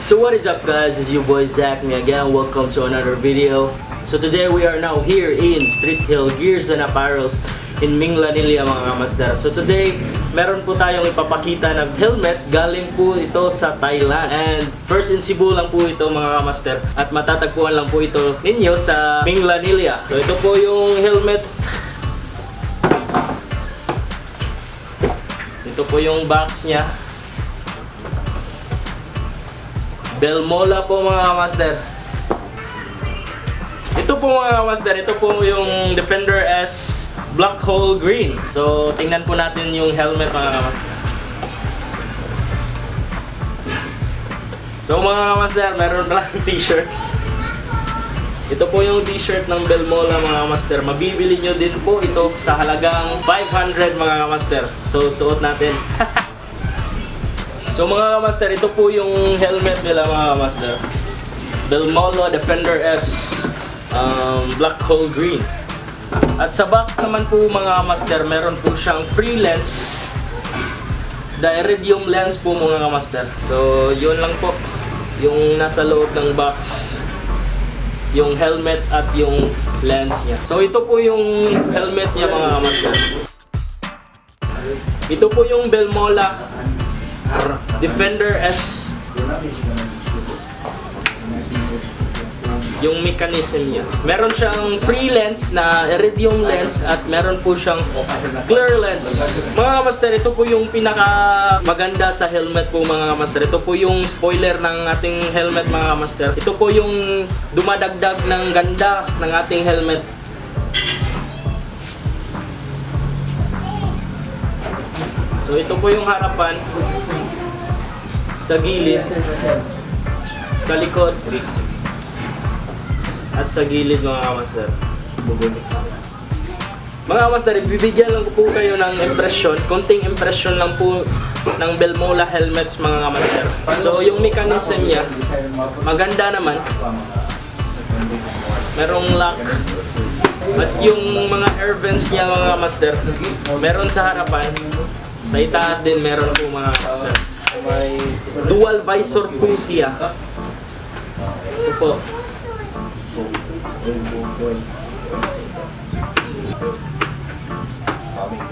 So what is up guys, it's your boy Zach me again. Welcome to another video. So today we are now here in Street Hill Gears and Apparels in Minglanilla mga kamasder. So today, meron po tayong ipapakita na helmet. Galing po ito sa Thailand. And first in Cebu lang po ito mga kamasder. At matatagpuan lang po ito ninyo sa Minglanilla. So ito po yung helmet. Ito po yung box niya. Bilmola po mga master. Ito po mga master, ito po yung Defender S Black Hole Green. So tingnan po natin yung helmet mga master. So mga master, meron palang t-shirt. Ito po yung t-shirt ng Bilmola mga master. Mabibili nyo din po ito sa halagang 500 mga master. So suot natin. So mga master, ito po yung helmet nila mga master. Bilmola Defender S Black Hole Green. At sa box naman po mga master, meron po siyang free lens. The iridium lens po mga master. So yun lang po yung nasa loob ng box. Yung helmet at yung lens niya. So ito po yung helmet niya mga master. Ito po yung Bilmola Defender S. Yung mechanism niya. Meron siyang free lens na iridium lens at meron po siyang clear lens. Mga master, ito po yung pinaka maganda sa helmet po mga master. Ito po yung spoiler ng ating helmet mga master. Ito po yung dumadagdag ng ganda ng ating helmet. So ito po yung harapan, sa gilid, sa likod, at sa gilid mga master. Mga master, ibibigyan lang po kayo ng impression, konting impression lang po ng Bilmola helmets mga master. So yung mechanism niya, maganda naman. Merong lock. At yung mga air vents niya mga master, meron sa harapan. Sa itaas din meron po mga master. May dual visor po siya. Ito po.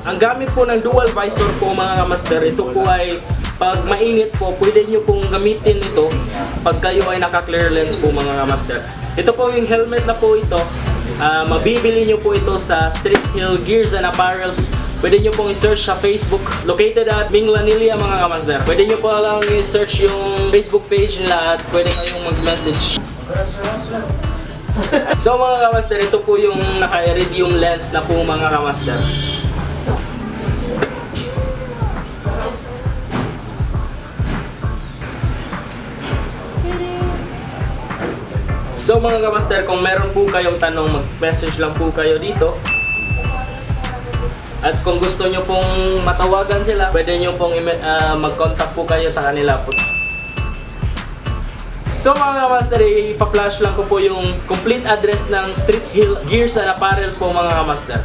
Ang gamit po ng dual visor po mga master, ito po ay pag mainit po, pwede nyo pong gamitin ito pag kayo ay naka-clear lens po mga master. Ito po yung helmet na po ito. Mabibili nyo po ito sa Street Hill Gears and Apparels. Pwede nyo pong i-search sa Facebook. Located at Minglanilla mga kamasder. Pwede nyo po lang i-search yung Facebook page nila at pwede kayong mag-message. So mga kamasder, ito po yung naka-iridium lens na po mga kamasder. So mga kamaster, kung meron po kayong tanong, mag-message lang po kayo dito. At kung gusto nyo pong matawagan sila, pwede nyo pong mag-contact po kayo sa kanila po. So mga kamaster, ipa-flash lang ko po yung complete address ng Street Hill Gears and Apparel po mga kamaster.